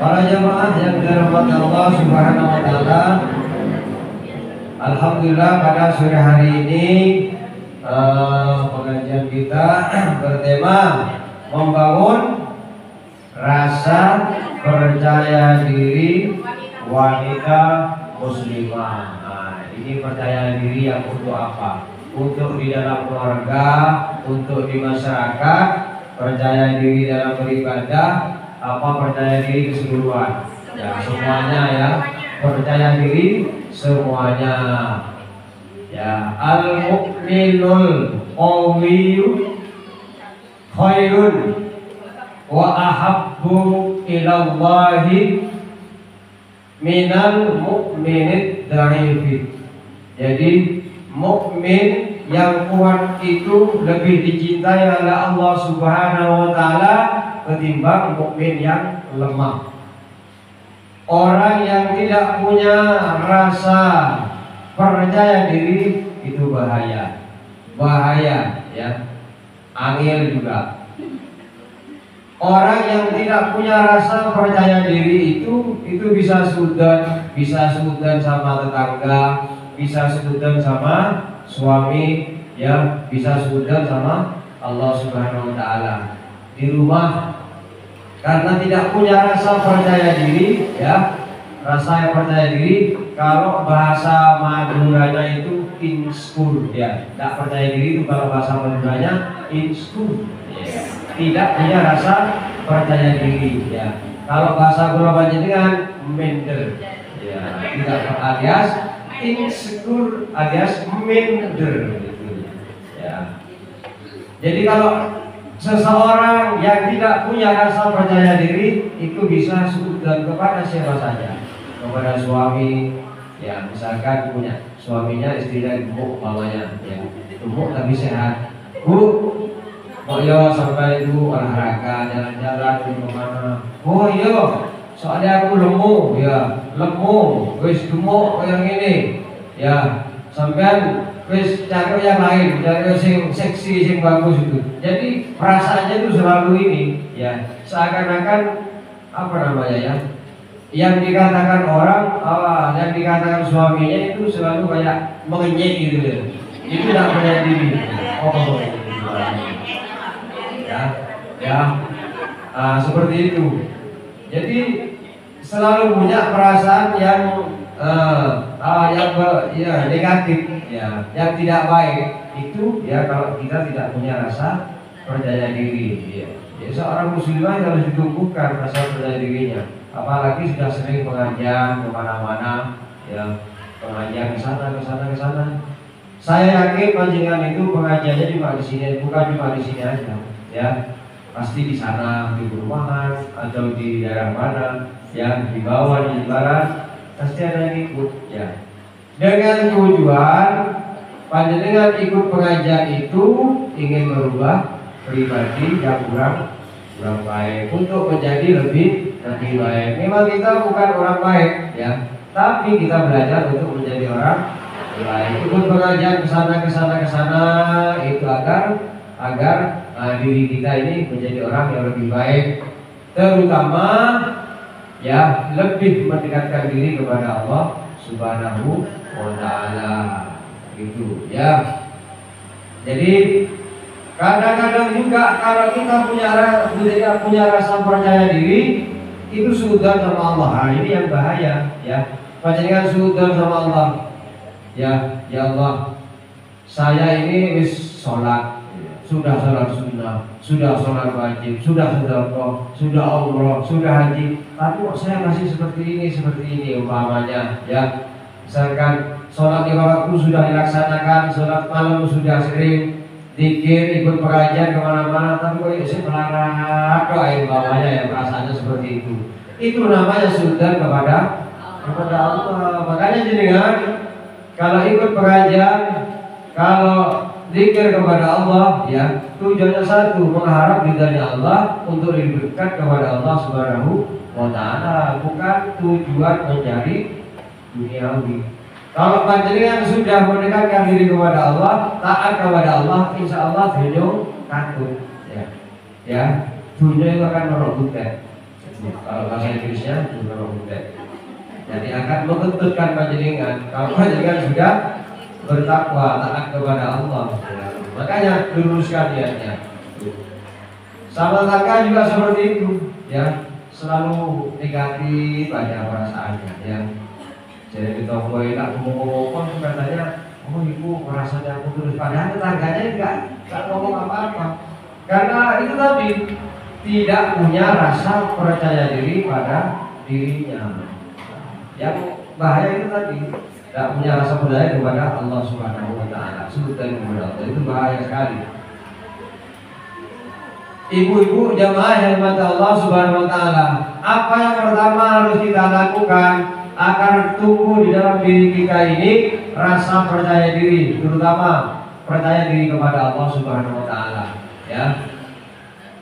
Para jamaah yang dirahmati Allah Subhanahu wa taala. Alhamdulillah pada sore hari ini pengajian kita bertema membangun rasa percaya diri wanita muslimah. Nah, ini percaya diri yang untuk apa? Untuk di dalam keluarga, untuk di masyarakat, percaya diri dalam beribadah, apa percaya diri keseluruhan? Ya, semuanya ya. Percaya diri semuanya. Ya, al-mu'minul qawiyyu khairun wa ahabbu ilallahi minal mu'minid dha'ifi. Jadi mukmin yang kuat itu lebih dicintai oleh Allah Subhanahu wa taala ketimbang mukmin yang lemah. Orang yang tidak punya rasa percaya diri itu bahaya. Bahaya ya. Angel juga. Orang yang tidak punya rasa percaya diri itu bisa sudan sama tetangga, bisa sudan sama suami, ya, bisa sudan sama Allah Subhanahu wa taala. Di rumah karena tidak punya rasa percaya diri, ya. Rasa yang percaya diri, kalau bahasa Maduranya itu inskur, ya. Tidak percaya diri itu kalau bahasa Maduranya inskur, ya. Tidak punya rasa percaya diri, ya. Kalau bahasa Jawa dengan minder, ya. Tidak alias insecure alias minder, gitu. Ya. Jadi kalau seseorang yang tidak punya rasa percaya diri itu bisa suudzon kepada siapa saja, kepada suami, ya, misalkan punya suaminya istrinya gemuk mamanya, ya, gemuk tapi sehat, bu, oh yo sampai itu olahraga jalan-jalan di mana, oh yo soalnya aku lemu, ya lemu, wis gemuk yang ini, ya sampean wis cari yang lain, cari yang seksi, yang bagus itu. Jadi perasaannya itu selalu ini, ya seakan-akan apa namanya ya, yang dikatakan orang, yang dikatakan suaminya itu selalu kayak mengenyek gitu ya. Itu tidak percaya diri. Oh, ya, seperti itu. Jadi selalu punya perasaan yang negatif, ya, yang tidak baik itu, ya, kalau kita tidak punya rasa percaya diri, ya. Ya, seorang muslimah harus ditumbuhkan rasa percaya dirinya, apalagi sudah sering pengajian kemana-mana, ya, pengajian ke sana. Saya yakin panjenengan itu pengajiannya cuma di sini, bukan cuma di sini aja, ya, pasti di sana, di perumahan atau di daerah mana, ya, di bawah, di barat, pasti ada yang ikut, ya. Dengan tujuan panjenengan ikut pengajian itu ingin merubah pribadi yang kurang baik untuk menjadi lebih baik. Memang kita bukan orang baik, ya, tapi kita belajar untuk menjadi orang baik. Ikut pengajian kesana itu agar diri kita ini menjadi orang yang lebih baik, terutama ya lebih mendekatkan diri kepada Allah Subhanahu wa taala, gitu ya. Jadi kadang-kadang juga kalau kita punya rasa percaya diri itu suudzon sama Allah. Nah, ini yang bahaya, ya. Panjenengan suudzon sama Allah, ya, ya Allah, saya ini wis sholat, sudah sholat sunnah, sudah sholat wajib, sudah sedekah, sudah umroh, sudah haji, tapi kok saya masih seperti ini umpamanya, ya. Misalkan sholat 5 waktu sudah dilaksanakan, sholat malam sudah sering, zikir, ikut pengajian kemana-mana, tapi kok saya melarat doa umpamanya, ya, perasaannya seperti itu. Itu namanya suudzon kepada Allah. Makanya jenengan kalau ikut pengajian, kalau zikir kepada Allah, ya, tujuannya satu, mengharap ridhanya Allah untuk lebih dekat kepada Allah Subhanahu wa taala, bukan tujuan mencari duniawi. Kalau panjenengan sudah mendekatkan diri kepada Allah, taat kepada Allah, insya Allah dunia takut, ya, ya, dunia itu akan merobotkan. Kalau bahasa Inggrisnya Junarohudet. Jadi akan menuntutkan panjenengan kalau panjenengan sudah bertakwa taat kepada Allah. Ya. Makanya luruskan niatnya. Sama takwa juga seperti itu, ya, selalu negatif aja perasaannya, ya. Jadi kita mulai tak ngomong-ngomong katanya, oh ibu merasanya aku terus, padahal tetangganya enggak ngomong apa-apa. Karena itu tadi tidak punya rasa percaya diri pada dirinya. Yang bahaya itu tadi tidak punya rasa percaya kepada Allah Subhanahu Wa Taala. Sebutkan kepada Allah itu bahaya sekali. Ibu-ibu jamaah yang dimata Allah Subhanahu Wa Taala, apa yang pertama harus kita lakukan agar tumbuh di dalam diri kita ini rasa percaya diri, terutama percaya diri kepada Allah Subhanahu Wa Taala. Ya,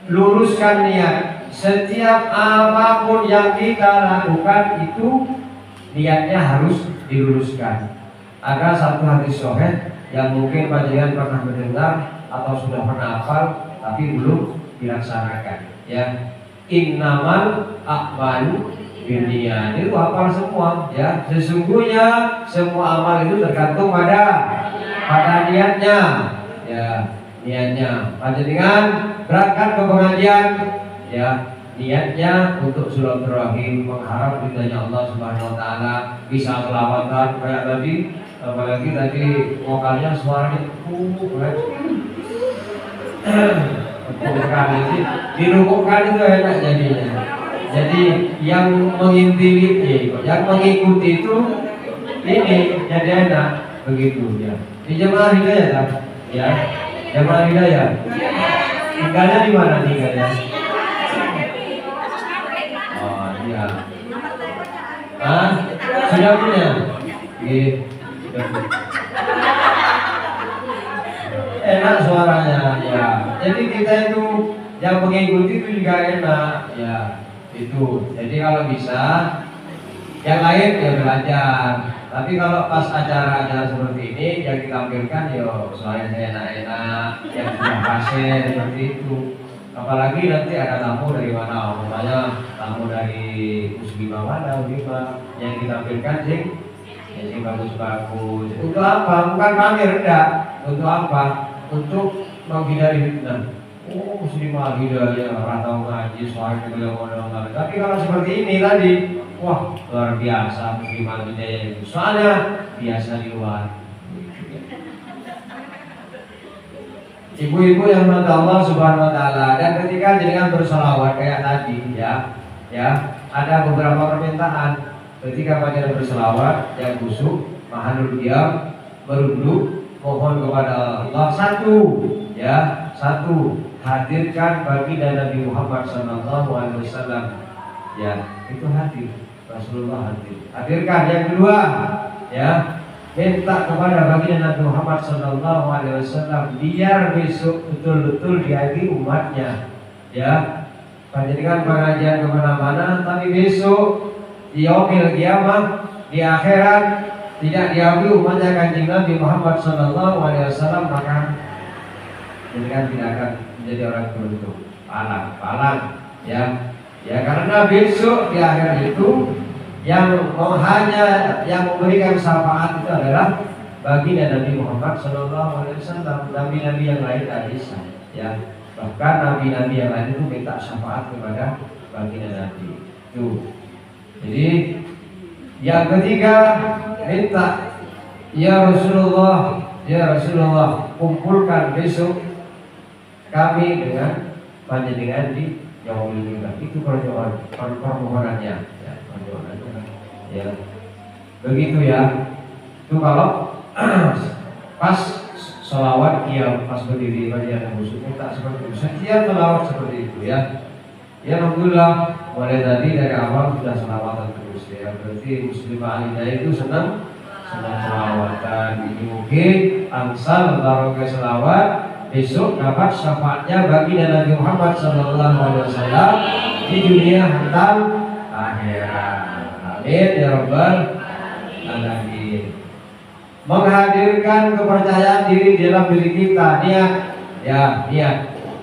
luruskan niat. Setiap apapun yang kita lakukan itu niatnya harus diluruskan. Ada satu hadis sahih yang mungkin panjenengan pernah mendengar atau sudah pernah hafal tapi belum dilaksanakan. Ya, innamal a'malu binniyat. Itu hafal semua. Ya, sesungguhnya semua amal itu tergantung pada niatnya. Ya, niatnya. Panjenengan berangkat ke pengajian, ya, niatnya untuk silaturahim, mengharap ridhanya Allah Subhanahu Wa Taala, bisa selawatan kayak tadi, apalagi tadi vokalnya suaranya dirukukkan itu enak jadinya. Jadi yang mengikuti itu ini jadi enak begitu ya. Di jemaah hidayah kan? Ya, jemaah hidayah. Tinggalnya di mana tinggalnya? Ya. Sudah punya? Enak suaranya, ya. Jadi kita itu yang mengikuti itu juga enak, ya. Itu. Jadi kalau bisa, yang lain ya belajar. Tapi kalau pas acara-acara seperti ini yang ditampilkan, yo suaranya enak-enak, yang sudah pasir seperti itu. Apalagi nanti ada tamu dari mana, umpamanya tamu dari muslimah mana, yang ditampilkan sih, yang bagus-bagus. Untuk apa? Bukan pamer, enggak. Untuk apa? Untuk menghindari fitnah. Oh, muslimah hidayah, ratau ngaji, suaranya bilang-bilang. Tapi kalau seperti ini tadi, wah luar biasa muslimah hidayah itu. Soalnya biasa di luar. Ibu-ibu yang mata Allah Subhanahu Wa Taala, dan ketika jenengan berselawat kayak tadi, ya, ada beberapa permintaan. Ketika panjenengan berselawat, yang khusyuk, mahalul diam, berunduk, mohon kepada Allah. Satu, hadirkan baginda Nabi Muhammad SAW. Ya, itu hadir, Rasulullah hadir. Hadirkan. Yang kedua, ya, minta kepada baginda Nabi Muhammad SAW biar besok betul-betul diadili umatnya. Ya, panjenengan pengajian kemana-mana, tapi besok di yaumil kiamah, di akhirat tidak diadili umatnya kanjeng Nabi Muhammad SAW, maka panjenengan tidak akan menjadi orang beruntung. Palang, ya, karena besok di akhir itu yang memberikan syafaat itu adalah baginda Nabi Muhammad SAW. Nabi-nabi yang lain tidak bisa, ya. Bahkan nabi-nabi yang lain itu minta syafaat kepada baginda Nabi. Itu. Jadi yang ketiga minta, ya Rasulullah, kumpulkan besok kami dengan panjenengan di yaumul qiyamah. Itu permohonannya. Ya, begitu ya. Itu kalau pas sholawat pas berdiri bagian khusyuk minta seperti itu. Setiap sholawat seperti itu, ya. Ya, alhamdulillah mulai tadi dari awal sudah sholawatan terus, ya. Berarti muslimah alida itu senang sholawatan. Ini mungkin angsal barokah sholawat besok dapat syafaatnya bagi Nabi Muhammad SAW di dunia hantar akhirat. Amin ya rabbal alamin. Menghadirkan kepercayaan diri dalam diri kita,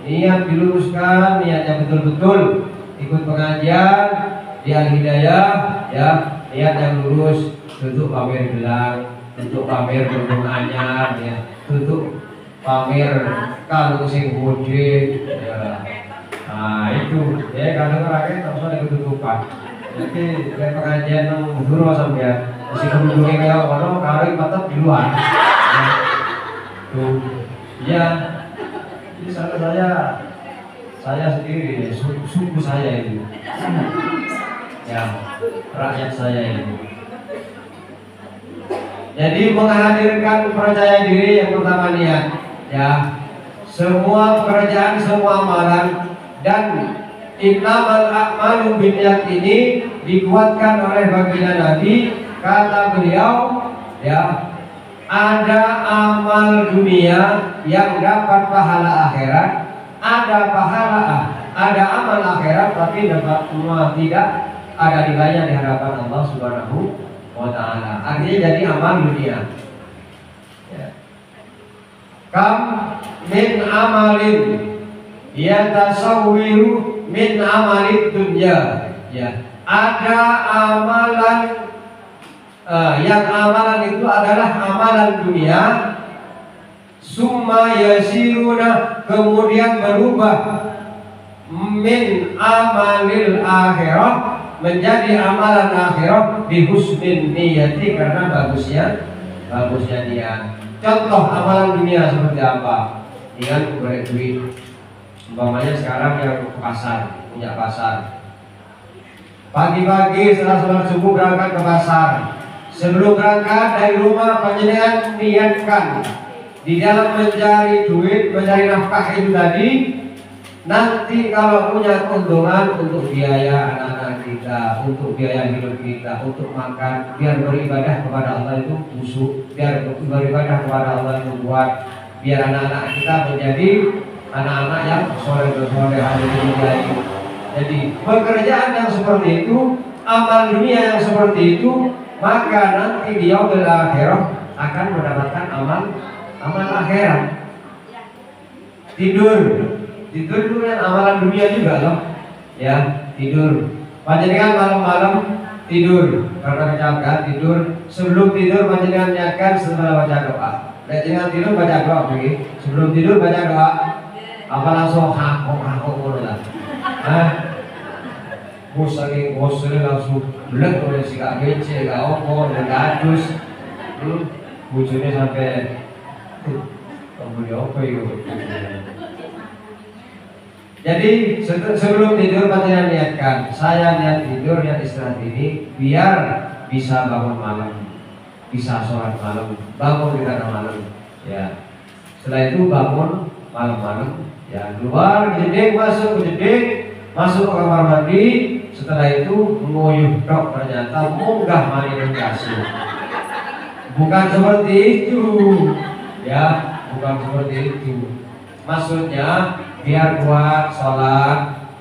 niat diluruskan, niatnya betul-betul ikut pengajian di Al-Hidayah, ya niat yang lurus, untuk pamer gelang, untuk pamer burung anyar, ya, untuk pamer kalung sing gede, ya. Nah itu, ya kadang orangnya tak usah ketutupan. Jadi kayak pengajian yang dulu sampai masih kerudungnya kayak orang kali patah di luar. Tuh, ya. Jadi saya sendiri, suku saya itu, ya rakyat saya itu. Jadi menghadirkan percaya diri yang pertama niat, ya. Semua pekerjaan, semua amalan dan innamal a'malu binniyat ini dikuatkan oleh baginda Nabi. Kata beliau, ya, ada amal dunia yang dapat pahala akhirat, ada amal akhirat tapi dapat semua tidak ada nilainya di hadapan Allah Subhanahu wa ta'ala. Artinya jadi amal dunia, ya. Kam min amalin yatasawwiru min amalid dunya, ya. Ada amalan yang amalan itu adalah amalan dunia, summa yasiruna, kemudian berubah min amalil akhirah, menjadi amalan akhirah di husnin niyati, karena bagusnya niat. Contoh amalan dunia seperti apa? Dengan golek duit. Umpamanya sekarang yang ke pasar, punya pasar. Pagi-pagi setelah sholat subuh berangkat ke pasar. Sebelum berangkat dari rumah, panjenengan niatkan di dalam mencari duit, mencari nafkah itu tadi, nanti kalau punya keuntungan untuk biaya anak-anak kita, untuk biaya hidup kita, untuk makan, biar beribadah kepada Allah itu busuk, biar beribadah kepada Allah itu kuat, biar anak-anak kita menjadi anak-anak yang soleh ada menjadi. Jadi pekerjaan yang seperti itu, amal dunia yang seperti itu, maka nanti di yaumil akhirah akan mendapatkan amal akhirat. Tidur itu kan amalan dunia juga loh, ya. Tidur, panjenengan malam-malam tidur karena capek, tidur. Sebelum tidur panjenengan niatkan setelah baca doa. Jangan tidur baca doa begini. Sebelum tidur baca doa. Apa langsung hakok lah. Saking bosannya langsung belek oleh si kak gece, kak opo, dan kak adus. Bujurnya sampai kamu apa itu? Jadi sebelum tidur panjenengan niatkan, saya niat tidur, niat istirahat ini biar bisa bangun malam, bisa sholat malam, bangun di tengah malam, ya. Setelah itu bangun malam-malam, ya, keluar jeding, masuk ke jeding, masuk ke kamar mandi. Setelah itu nguyuh dok, ternyata munggah mani dan kasih. Bukan seperti itu, ya, bukan seperti itu. Maksudnya biar kuat sholat,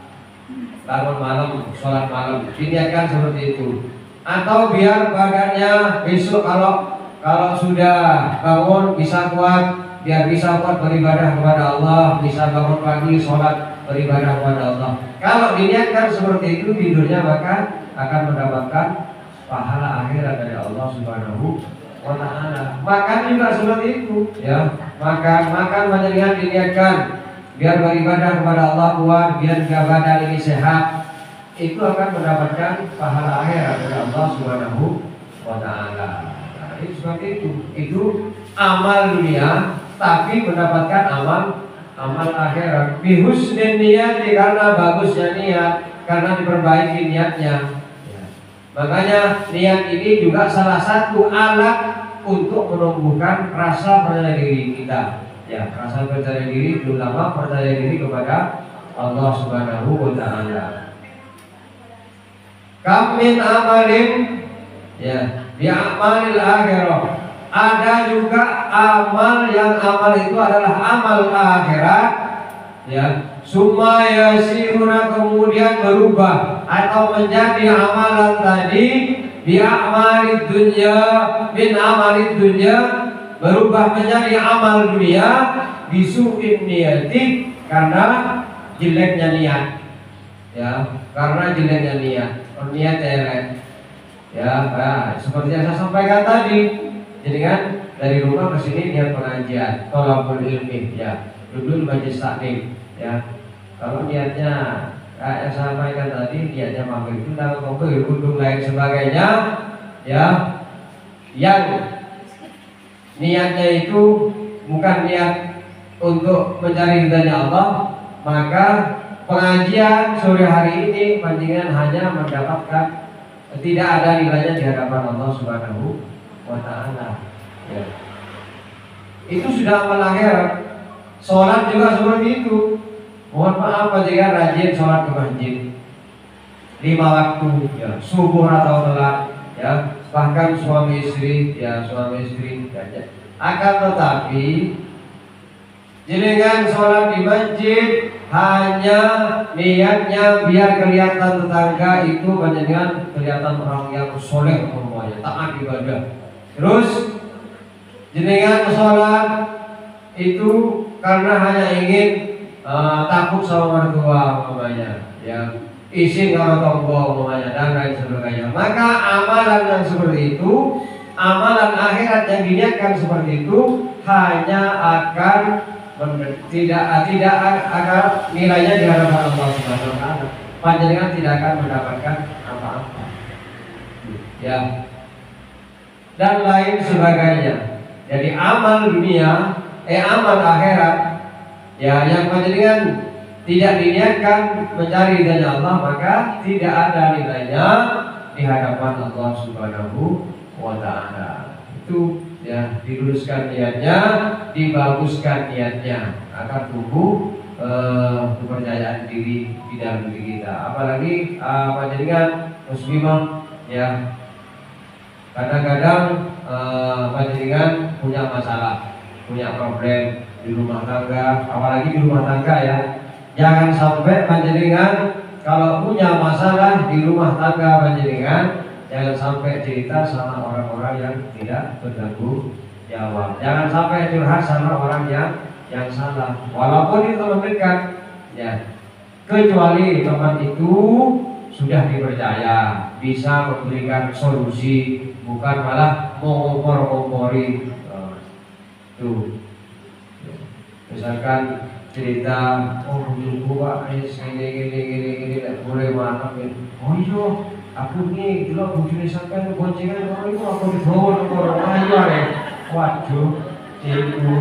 bangun malam, sholat malam, diniatkan seperti itu. Atau biar badannya besok kalau sudah bangun bisa kuat, biar bisa kuat beribadah kepada Allah, bisa bangun pagi sholat beribadah kepada Allah. Kalau diniatkan seperti itu tidurnya, maka akan mendapatkan pahala akhirat dari Allah Subhanahu wa ta'ala. Makan juga seperti itu, ya. Makan panjenengan diniatkan biar beribadah kepada Allah kuat, biar badan ini sehat, itu akan mendapatkan pahala akhirat dari Allah Subhanahu wa ta'ala. Nah, itu seperti itu. Itu amal dunia tapi mendapatkan amal akhirat. Bihusnin niat, karena bagusnya niat, karena diperbaiki niatnya, ya. Makanya niat ini juga salah satu alat untuk menumbuhkan rasa percaya diri kita, ya, rasa percaya diri, terutama percaya diri kepada Allah Subhanahu wa ta'ala. Kam min amalin, ya, bi amalil akhirah. Ada juga amal yang amal itu adalah amal akhirat, ya. Summa yasiruna, kemudian berubah atau menjadi amalan tadi bi amalid dunya, min amalid dunya, berubah menjadi amal dunia, bisu'in niyati, karena jeleknya niat. ya, karena jeleknya niat, niat elek. Ya, nah, seperti yang saya sampaikan tadi, jadi kan dari rumah ke sini niat pengajian, tolabul ilmi, ya, duduk majlis taklim, ya. Kalau niatnya yang saya sampaikan tadi, niatnya mampir itu dalam mobil, gunung lain sebagainya, ya, yang niatnya itu bukan niat untuk mencari ridhanya Allah, maka pengajian sore hari ini panjenengan hanya mendapatkan tidak ada nilainya di hadapan Allah Subhanahu wa Ta'ala. Ya. Itu sudah amal akhirat. Sholat juga seperti itu. Mohon maaf jika rajin sholat ke masjid 5 waktu, ya, subuh atau telat, ya, bahkan suami istri, ya, ya. Akan tetapi jenengan sholat di masjid hanya niatnya biar kelihatan tetangga itu panjenengan kelihatan orang yang soleh semuanya, taat ibadah. Terus jenengan sholat itu karena hanya ingin takut sama mertua umpamanya, ya, izin kalau tombol umpamanya dan lain sebagainya. Maka amalan yang seperti itu, amalan akhirat yang diniatkan seperti itu hanya akan tidak akan nilainya di hadapan Allah Subhanahu wa Ta'ala. Panjenengan tidak akan mendapatkan apa-apa, ya, dan lain sebagainya. Jadi amal dunia, amal akhirat, ya, yang panjenengan tidak diniatkan mencari ridhanya Allah, maka tidak ada nilainya di hadapan Allah Subhanahu wa Ta'ala. Itu, ya, diluruskan niatnya, dibaguskan niatnya, akan tumbuh kepercayaan diri di dalam diri kita. Apalagi panjenengan muslimah, ya, kadang-kadang panjenengan punya masalah, punya problem di rumah tangga, apalagi di rumah tangga, ya. Jangan sampai panjenengan kalau punya masalah di rumah tangga panjenengan, jangan sampai cerita sama orang-orang yang tidak bertanggung jawab. Jangan sampai curhat sama orang yang salah, walaupun itu teman dekat, ya. Kecuali teman itu sudah dipercaya, bisa memberikan solusi, bukan malah mengompor-ngompori. Tuh, misalkan cerita, oh dulu Pak, gini, tidak boleh makan. Oh iya, aku nih dulu bujuni sampai boncengan orang itu aku dibawa ke orang ayo ya. Waduh, itu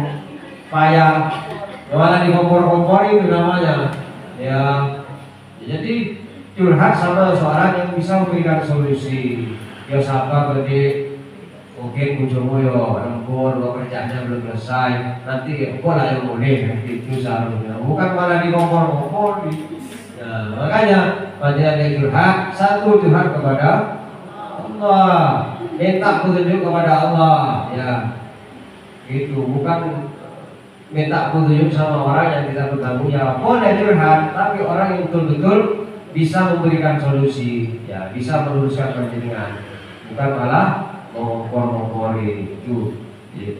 payah, malah dikompor-kompor itu namanya, ya. Jadi curhat sama seorang yang bisa memberikan solusi. Ya sabar berarti, mungkin bujumu yo lembur, kerjaannya belum selesai, nanti pola yang boleh itu seharusnya, bukan malah dikompor-kompor. Nah, makanya panjenengan curhat, satu curhat kepada Allah, minta petunjuk kepada Allah, ya, itu bukan minta petunjuk sama orang yang tidak bertanggung jawab. Boleh curhat, tapi orang yang betul-betul bisa memberikan solusi, ya, bisa meluruskan panjenengan, bukan malah mengompor-ngompori. Itu, ya,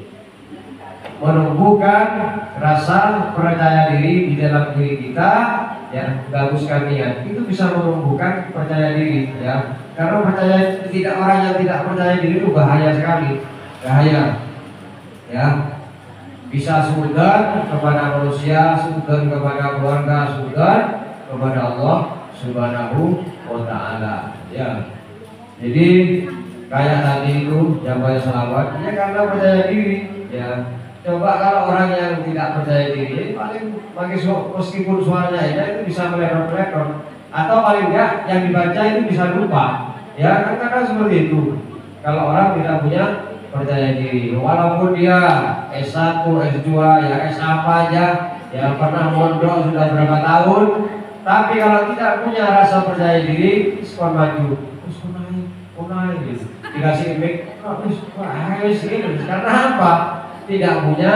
menumbuhkan rasa percaya diri di dalam diri kita, ya, baguskan niat, itu bisa menumbuhkan percaya diri, ya. Karena orang yang tidak percaya diri itu bahaya sekali, bahaya, ya. Bisa suudzon kepada manusia, suudzon kepada keluarga, suudzon kepada Allah Subhanahu wa Ta'ala, ya. Jadi kayak tadi itu jawaban salawat, ya, karena percaya diri, ya. Coba kalau orang yang tidak percaya diri, paling meskipun suaranya itu bisa meledor-ledor, atau paling enggak yang dibaca itu bisa lupa, ya, kan kadang seperti itu. Kalau orang tidak punya percaya diri, walaupun dia S1, S2, ya, S apa aja, ya, pernah mondok sudah berapa tahun, tapi kalau tidak punya rasa percaya diri, skor maju, terus naik, gitu. Dikasih mic, karena apa? Tidak punya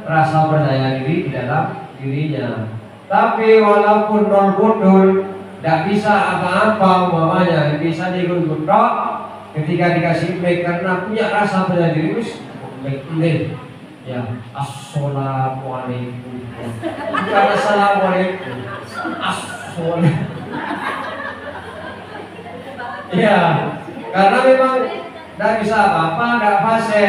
rasa percaya diri di dalam dirinya. Tapi walaupun nol bodol, tidak bisa apa-apa umpamanya, bisa diikut-ikut, ketika dikasih mic karena punya rasa percaya diri, mic, ya, assalamualaikum, bukan assalamualaikum, assalamualaikum. Iya, karena memang tidak bisa apa-apa, tidak fasih,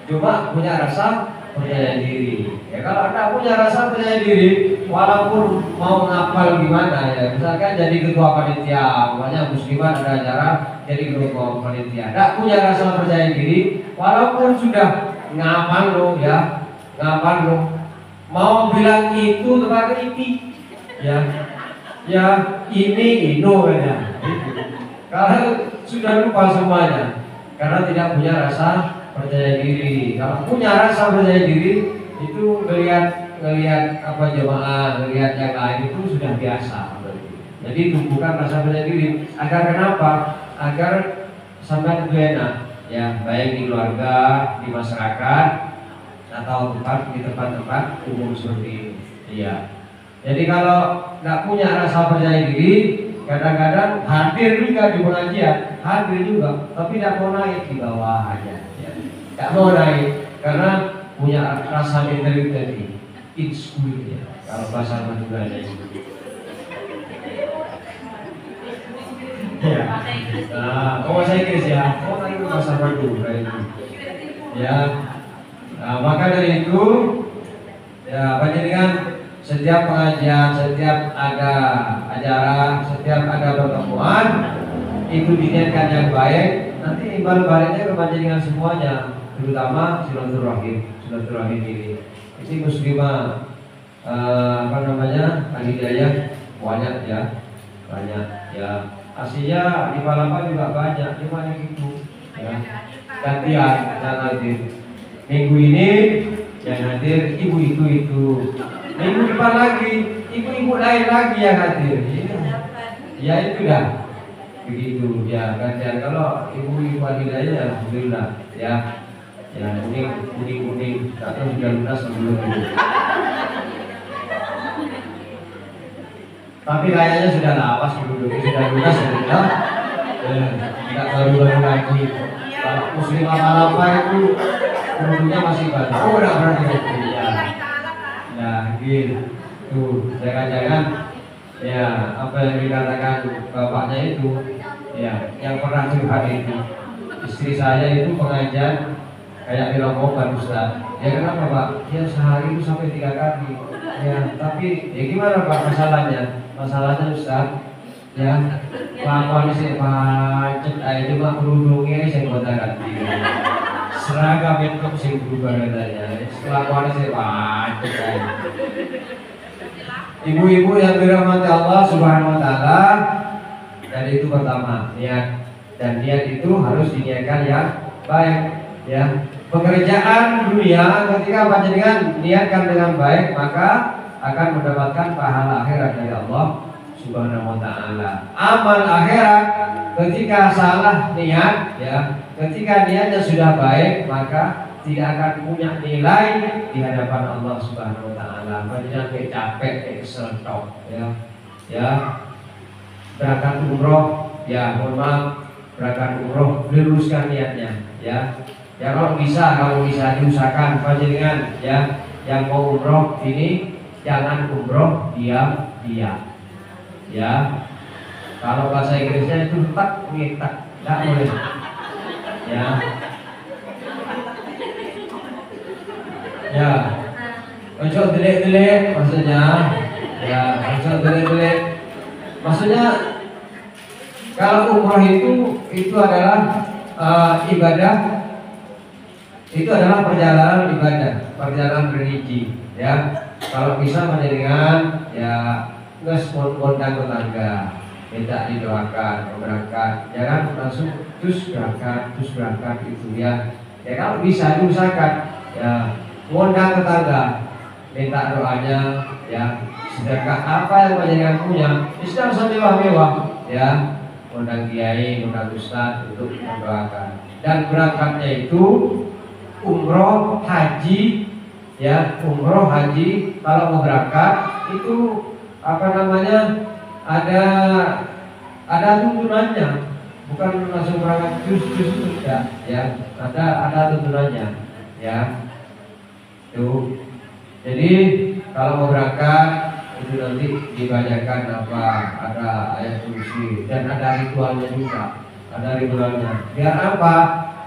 cuma punya rasa percaya diri. Ya kalau Anda punya rasa percaya diri, walaupun mau ngapal gimana ya, misalkan jadi ketua panitia, makanya muslimat ada acara jadi ketua panitia, tidak punya rasa percaya diri, walaupun sudah ngapal lo ya, ngapal lo, mau bilang itu tempat ini, ya, ya ini ino ya. Kalau sudah lupa semuanya, karena tidak punya rasa percaya diri. Kalau punya rasa percaya diri, itu ngelihat apa jemaah, ngelihat yang lain itu sudah biasa. Jadi tumbuhkan rasa percaya diri. Agar kenapa? Agar sampai itu enak, ya baik di keluarga, di masyarakat, atau di tempat-tempat umum seperti ini. Iya. Jadi kalau nggak punya rasa percaya diri, kadang-kadang hadir juga di pengajian, hadir juga, tapi tidak mau naik di bawah aja, ya. Tidak mau naik karena punya rasa mentality tadi, it's good ya. Kalau bahasa Madura ada itu. Ya. Nah, bahasa Inggris ya. Oh, tadi bahasa Madura itu. Ya. Nah, maka dari itu, ya panjenengan setiap pengajian, setiap ada acara, setiap ada pertemuan itu diniatkan yang baik, nanti imbal baliknya ke panjenengan semuanya, terutama silaturahim ini. Ini muslimah apa namanya, Al-Hidayah banyak ya, banyak ya. Aslinya di Palapa juga banyak, cuma yang itu ya. Gantian yang hadir. Minggu ini yang hadir ibu itu. Minggu depan lagi, ibu-ibu lain lagi yang hadir. Ya itu dah, begitu ya gantian. Kalau ibu-ibu Al-Hidayah, alhamdulillah ya. Ya kuning, atau sudah lunas sebelum itu. Tapi kayaknya sudah lawas dulu, sudah lunas ya. Tidak baru-baru lagi. Kalau muslimah Palapa itu penduduknya masih baru. Oh, tidak berarti ya. Nah, gitu. Jangan-jangan ya apa yang dikatakan bapaknya itu, ya yang pernah curhat itu, istri saya itu pengajian kayak bilang obat Ustaz. Ya kenapa Pak? Ya sehari itu sampai 3 kali. Ya tapi ya gimana Pak masalahnya? Masalahnya Ustaz, ya kelakuan sih pacet aja cuma kerudungnya saya kota ganti. Seragam itu sing berubah katanya. Kelakuan sih pacet aja. Ibu-ibu yang dirahmati Allah Subhanahu wa taala, dan itu pertama niat, dan niat itu harus diniatkan yang baik ya. Pekerjaan dunia ketika panjenengan niatkan dengan baik, maka akan mendapatkan pahala akhirat dari Allah Subhanahu wa taala. Amal akhirat ketika salah niat ya, ketika niatnya sudah baik, maka tidak akan punya nilai di hadapan Allah Subhanahu wa taala. Panjenengan kayak capek, kesel tok ya. Ya. Berangkat umroh, ya mohon maaf, berangkat umroh diluruskan niatnya ya. Ya kalau bisa diusahakan panjenengan ya yang mau umroh ini jangan umroh diam-diam. Ya. Kalau bahasa Inggrisnya itu tak ngitak, enggak boleh. Ya. Ya. Ojo delik-delik maksudnya. Ya, ojo delik-delik. Maksudnya kalau umroh itu adalah ibadah. Itu adalah perjalanan ibadah, perjalanan religi, ya. Kalau bisa panjenengan ya ngundang tetangga, minta didoakan, berangkat, jangan langsung terus berangkat itu ya. Ya kalau bisa diusahakan, ya ngundang tetangga, minta doanya, ya sedekah apa yang panjenengan punya, Islam mewah-mewah, ya. Ngundang kiai, ngundang ustaz untuk mendoakan, dan berangkatnya itu umroh haji ya, umroh haji kalau mau berangkat itu apa namanya ada tuntunannya, bukan langsung berangkat jus tidak ya, ada tuntunannya ya. Tuh. Jadi kalau mau berangkat itu nanti dibacakan apa, ada ayat kursi dan ada ritualnya juga, ada ritualnya. Biar apa?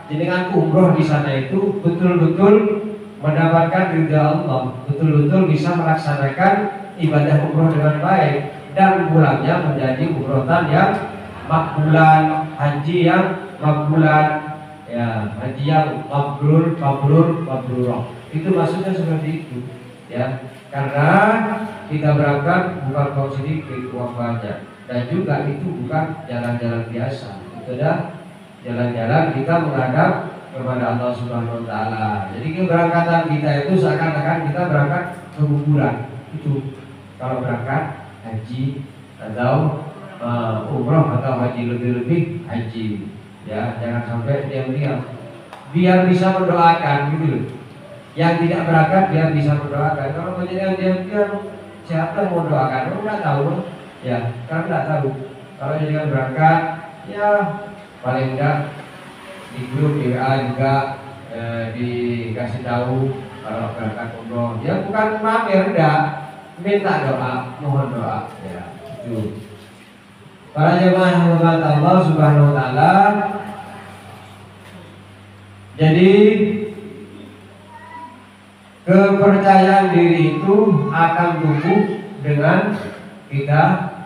Dengan umroh di sana itu betul-betul mendapatkan ridha Allah, betul-betul bisa melaksanakan ibadah umroh dengan baik dan pulangnya menjadi umrohtan yang makbulan, haji yang makbulan, ya haji yang mabrur. Itu maksudnya seperti itu, ya. Karena kita berangkat bukan uang sedikit, uang banyak, dan juga itu bukan jalan-jalan biasa. Itu adalah jalan-jalan kita menghadap kepada Allah Subhanahu Wa Taala. Jadi keberangkatan kita itu seakan-akan kita berangkat ke kuburan. Itu kalau berangkat haji atau umroh atau haji lebih-lebih haji, ya jangan sampai diam-diam. Biar bisa mendoakan gitu loh. Yang tidak berangkat biar bisa mendoakan. Kalau menjadi diam-diam, siapa yang mau doakan? Orang nggak tahu, ya karena nggak tahu. Kalau jangan berangkat, ya paling enggak di grup di WA juga dikasih tahu kalau berangkat umroh. Ya bukan mamer, enggak, minta doa, mohon doa, ya itu. Para jemaah yang hormat Allah Subhanahu Wa Taala, jadi kepercayaan diri itu akan tumbuh dengan kita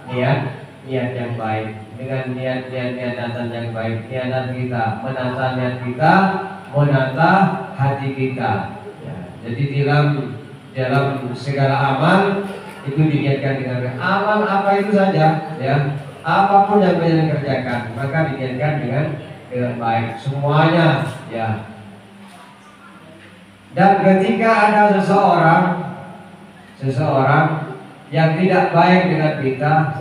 niat yang baik, dengan niatan yang baik, niatan kita menata niat kita, menata hati kita. Ya, jadi dalam segala amal itu diniatkan dengan baik. Amal apa itu saja, ya apapun yang kalian kerjakan maka diniatkan dengan baik semuanya, ya. Dan ketika ada seseorang yang tidak baik dengan kita,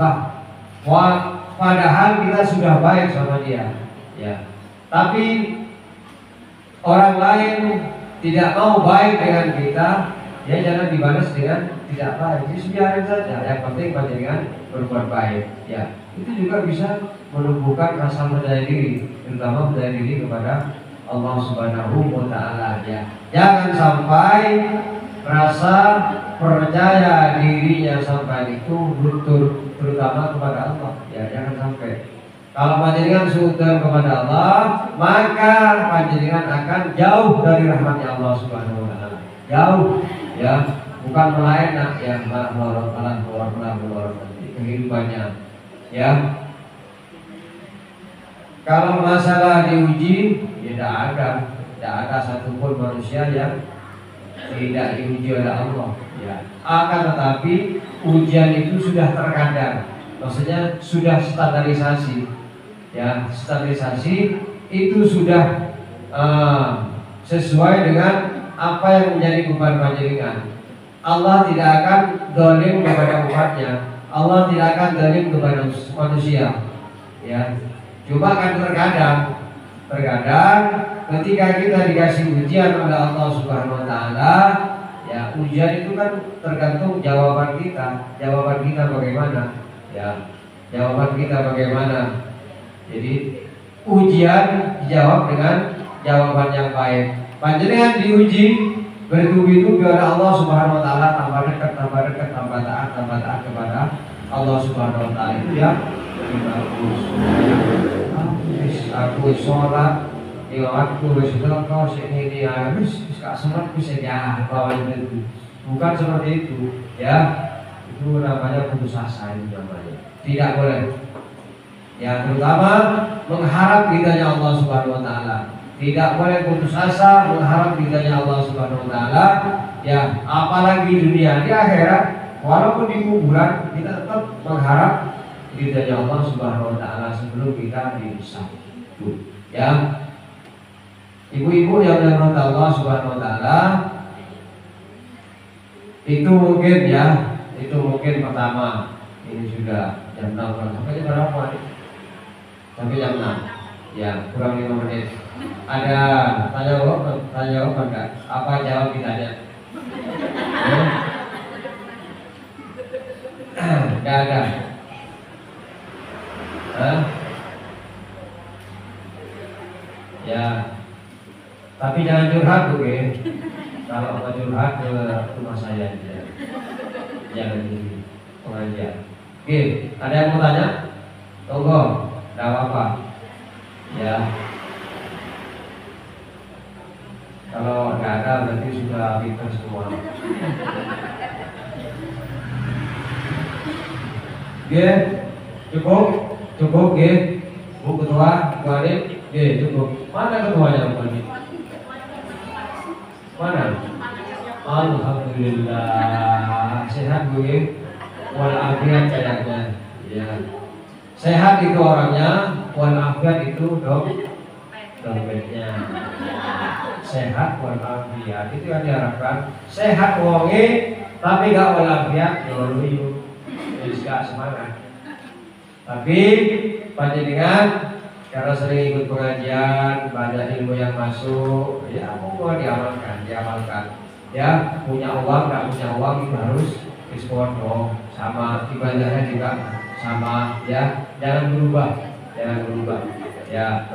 padahal kita sudah baik sama dia, ya. Tapi orang lain tidak mau baik dengan kita, ya jangan dibalas dengan tidak baik. Jadi biarin saja. Yang penting panjenengan berbuat baik, ya. Itu juga bisa menumbuhkan rasa percaya diri, terutama percaya diri kepada Allah Subhanahu Wa Taala, ya. Jangan sampai rasa percaya dirinya sampai itu luntur, terutama kepada Allah, ya jangan sampai. Kalau panjenengan sudah kepada Allah, maka panjenengan akan jauh dari rahmatnya Allah Subhanahu Wa Taala, jauh, ya, bukan melayan, ya malah keluar kehidupannya, ya. Kalau masalah diuji, ya tidak ada satupun manusia yang tidak diuji oleh Allah, ya. Akan tetapi ujian itu sudah terkadar, maksudnya sudah standarisasi, ya. Standarisasi itu sudah sesuai dengan apa yang menjadi beban panjenengan. Allah tidak akan zalim kepada umatnya, Allah tidak akan zalim kepada manusia, ya. Cuma kan terkadang ketika kita dikasih ujian oleh Allah Subhanahu Wa Taala, ya ujian itu kan tergantung jawaban kita bagaimana, ya jawaban kita bagaimana. Jadi ujian dijawab dengan jawaban yang baik. Panjenengan diuji bertubi-tubi oleh Allah Subhanahu Wa Taala, tambah dekat, tambah taat kepada Allah Subhanahu Wa Taala, itu ya lebih bagus. Aku sholat di waktu sudah kau sini harus gak sempat bisa bawa itu, bukan seperti itu, ya. Itu namanya putus asa, itu namanya tidak boleh, ya. Terutama mengharap ridhanya Allah Subhanahu Wa Taala, tidak boleh putus asa mengharap ridhanya Allah Subhanahu Wa Taala, ya. Apalagi dunia, di akhirat walaupun di kuburan kita tetap mengharap ridhanya Allah Subhanahu Wa Taala sebelum kita dihisab, ya. Ibu-ibu yang dirahmati Allah Subhanahu Wa Taala, itu mungkin, ya, itu mungkin pertama. Ini sudah jam 6, sampai jam berapa? Sampai jam 6, ya, kurang 5 menit. Ada tanya jawab enggak? Apa jawab ditanya? Enggak ada. Ya, tapi jangan curhat, oke? Kalau mau curhat ke rumah saya aja, jangan di pengajian. Oke, ada yang mau tanya? Tunggu, tidak apa-apa. Ya. Kalau nggak ada berarti sudah pintar semua. Oke, cukup, cukup, oke. Bu Ketua, Bu Adit, oke, cukup. Mana ketuanya, Bu Adit? Mana? Alhamdulillah, sehat Bu ya. Walafiat kayaknya. Ya. Sehat itu orangnya, walafiat itu dompetnya. Sehat walafiat itu yang diharapkan. Sehat wonge tapi gak walafiat dulu gak semangat. Tapi panjenengan karena sering ikut pengajian, banyak ilmu yang masuk, ya mau diamalkan. Ya, punya uang, nggak punya uang itu harus respon dong, sama ibadahnya juga sama, ya jangan berubah, ya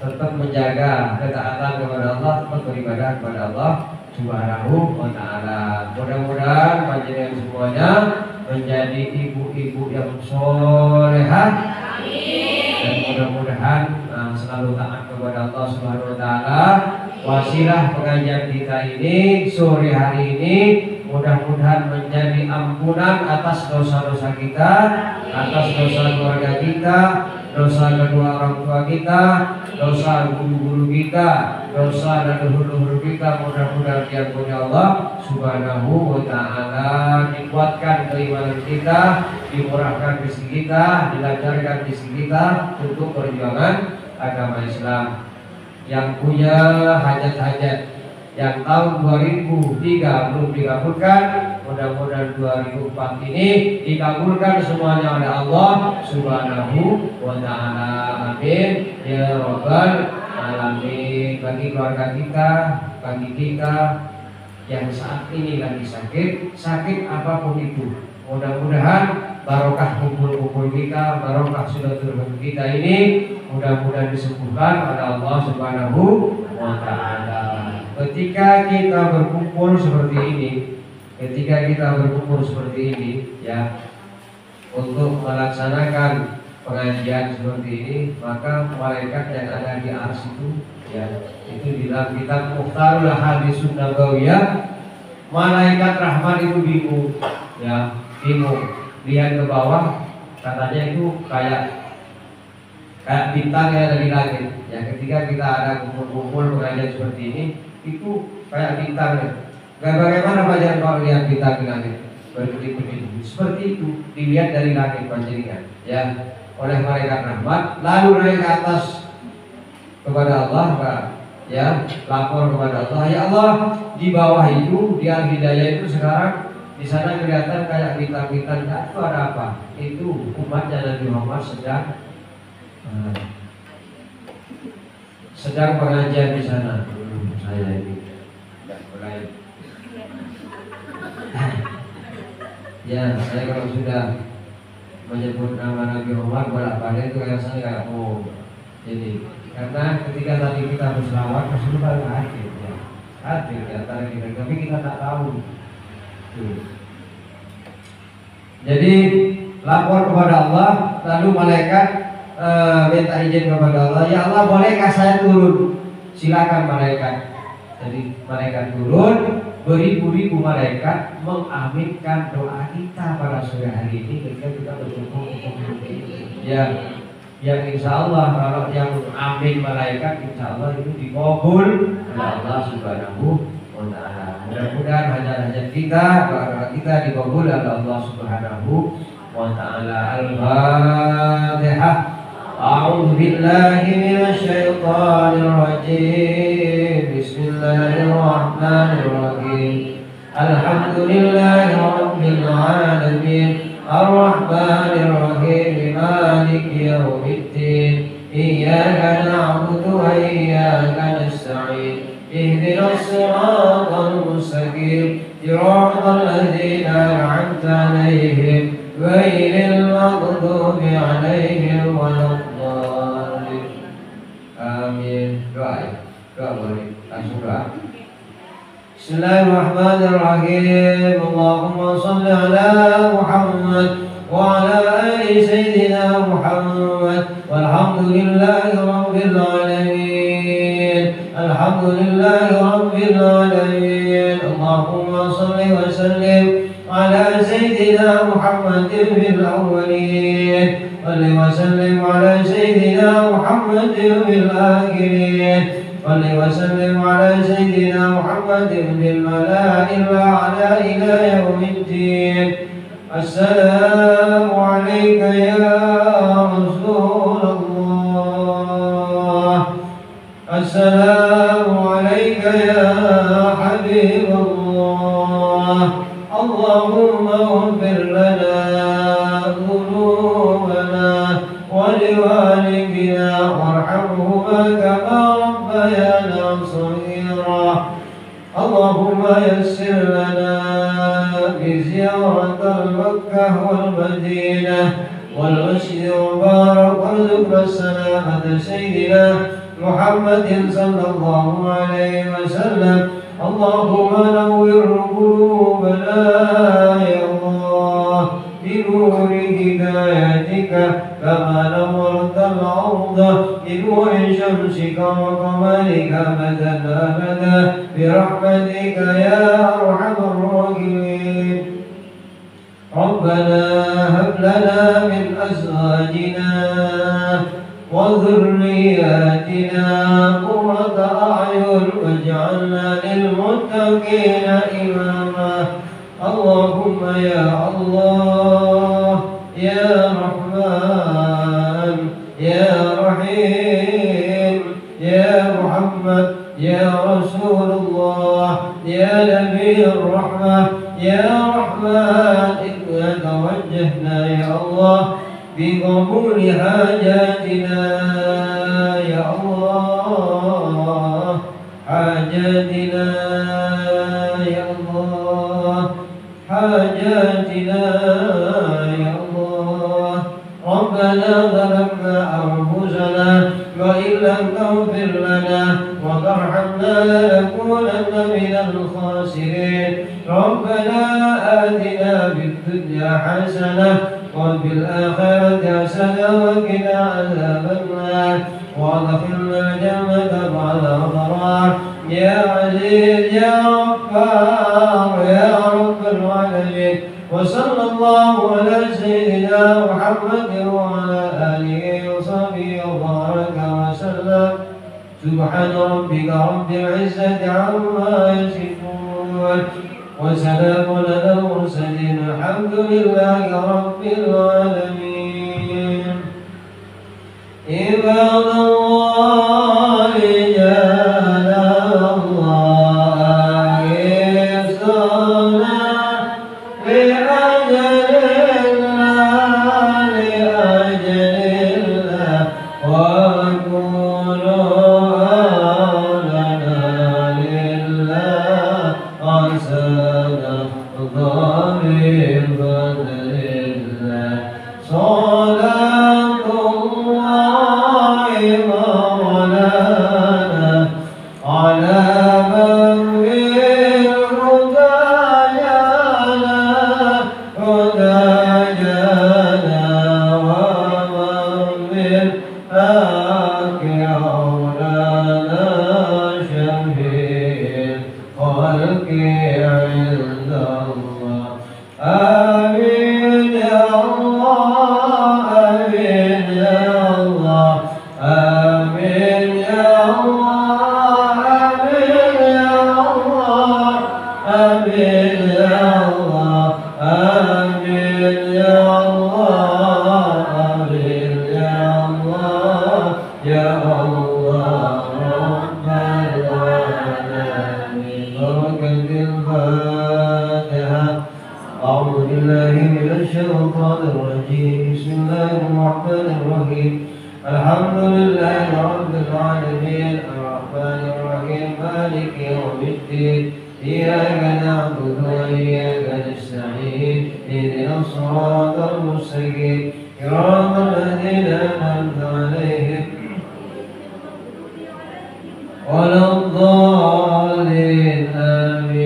tetap menjaga ketaatan kepada Allah, tetap beribadah kepada Allah Subhanahu wa Ta'ala. Mudah-mudahan panjenengan semuanya menjadi ibu-ibu yang solehah, dan mudah-mudahan selalu taat kepada Allah Subhanahu wa Ta'ala. Wasilah pengajian kita ini sore hari ini mudah-mudahan menjadi ampunan atas dosa-dosa kita, atas dosa keluarga kita, dosa kedua orang tua kita, dosa guru-guru kita, dosa dan leluhur kita. Mudah-mudahan diampuni Allah Subhanahu wa Ta'ala. Dikuatkan keimanan kita, dimurahkan rezeki kita, dilancarkan rezeki kita untuk perjuangan agama Islam. Yang punya hajat-hajat yang tahun 2003 belum dikabulkan, mudah-mudahan 2004 ini dikabulkan semuanya oleh Allah Subhanahu wa Ta'ala. Amin ya rabbal alamin. Bagi keluarga kita, bagi kita yang saat ini lagi sakit apapun itu, mudah-mudahan barokah kumpul-kumpul kita, barokah silaturahmi kita ini mudah-mudahan disembuhkan oleh Allah Subhanahu wa Ta'ala. Ketika kita berkumpul seperti ini, ya, untuk melaksanakan pengajian seperti ini, maka malaikat yang ada di ars itu, ya, itu dalam kitab Mukhtarul Hadisun Nabawiyah, malaikat rahmat itu bingung, ya, lihat ke bawah, katanya itu kayak bintang yang ada di langit. Ya, ketika kita ada kumpul-kumpul pengajian seperti ini, itu kayak bintang. Gak bagaimana panjenengan kalau lihat bintang di langit berkedip-kedip, seperti itu dilihat dari langit panjenengan, ya, oleh malaikat rahmat, lalu naik ke atas kepada Allah, ya, lapor kepada Allah, ya Allah, di bawah itu di Al-Hidayah itu sekarang di sana kelihatan kayak bintang-bintang. Itu ada apa? Itu umatnya Nabi Muhammad sedang pengajian di sana. Saya ini tidak mulai. Ya, saya kalau sudah menyebut nama Nabi Muhammad bolak-balik itu rasanya kayak jadi karena ketika tadi kita berselawat Rasulullah hadir, ya, hadir di antara kita, tapi kita tak tahu. Jadi lapor kepada Allah, lalu malaikat minta izin kepada Allah, ya Allah, bolehkah saya turun? Silakan malaikat. Jadi malaikat turun, beribu-ribu malaikat mengaminkan doa kita pada sore hari ini ketika kita berkumpul. Ya, yang insya Allah kalau yang amin malaikat insya Allah itu dikabul oleh Allah Subhanahu wa Ta'ala. Mudah-mudahan hajat-hajat kita, doa kita dikabul oleh Allah Subhanahu wa Ta'ala. Al-Fatihah. A'udzu billahi minasy syaithanir rajim. Bismillahirrahmanirrahim. Alhamdulillahi rabbil alamin. Ar-Rahmanir Rahim. Maliki yaumiddin. Iyyaka na'budu wa iyyaka nasta'in. Ihdinas siratal mustaqim. Siratal ladzina an'amta 'alaihim ghairil maghdubi 'alaihim waladdallin. Amin. Doa boleh langsung doa. بسم الله الرحمن الرحيم. اللهم صل على محمد وعلى آل سيدنا محمد والحمد لله رب العالمين. الحمد لله رب العالمين. اللهم صل وسلم على سيدنا محمد في الأولين وسلم على سيدنا محمد في الآخرين وسلم على سيدنا محمد في الملائكة الأعلى إلى يوم الدين. السلام عليك يا رسول الله. السلام عليك يا حبيب الله. اللهم اغفر لنا ذنوبنا ولوالدنا وارحمهما كما ربيانا صغيرا. اللهم يسر لنا بزيارة مكة والمدينة والمسجد المبارك وارزقنا السلامة سيدنا محمد صلى الله عليه وسلم. اللهم نور قلوبنا يا الله بنور هدايتك كما نورت الأرض بنور شمسك وقمرك أبدا أبدا برحمتك يا أرحم الراحمين. ربنا هب لنا من أزواجنا وذرياتنا قرة أعين واجعلنا للمتقين إماما. اللهم يا الله يا رحمن يا رحيم يا محمد يا رسول الله يا نبي الرحمة يا رحمن إنا توجهنا يا الله بقبول حاجاتنا يا الله حاجاتنا يا الله حاجاتنا يا الله. ربنا ظلمنا أنفسنا وإن لم تغفر لنا وترحمنا لنكونن من الخاسرين. ربنا آتنا في الدنيا حسنة وفي الآخرة حسنة وقنا عذاب النار وادخلنا الجنة مع الأبرار يا عزيز يا غفار يا رب العالمين. وصلى الله على سيدنا محمد وعلى آله وصحبه وبارك وسلم. سبحان ربك رب العزة عما يصفون وسلام على المرسلين الحمد لله رب العالمين. عباد الله رجال الله يسرنا لأجل الله لأجل الله وكونوا لنا لله حسنا ضريب لله صلاة الله مولانا على من بالهدى جانا هدى جانا ومن بالحق أولانا شفيع خلق عند الله. آمين يا الله آمين يا الله آمين يا الله آمين يا الله آمين يا الله آمين يا الله يا الله رب العالمين. بركة الفاتحة. أعوذ بالله من الشيطان الرجيم. بسم الله الرحمن الرحيم. الحمد لله رب العالمين الرحمن الرحيم مالك يوم الدين. إياك نعبد وإياك نستعين. اهدنا الصراط المستقيم صراط الذين أنعمت عليهم ولا الضالين آمين.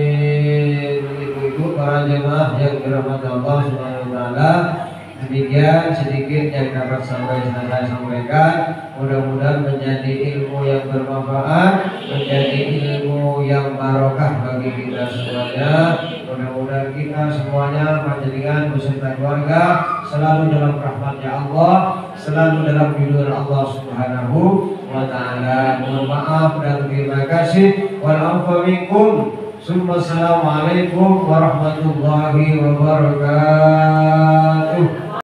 dapat saya sampaikan mudah-mudahan menjadi ilmu yang bermanfaat, menjadi ilmu yang barokah bagi kita semuanya. Mudah-mudahan kita semuanya panjenengan beserta keluarga selalu dalam rahmatnya Allah, selalu dalam lindungan Allah Subhanahu wa ta'ala. Mohon maaf dan terima kasih. Wal afwa minkum. Assalamualaikum warahmatullahi wabarakatuh.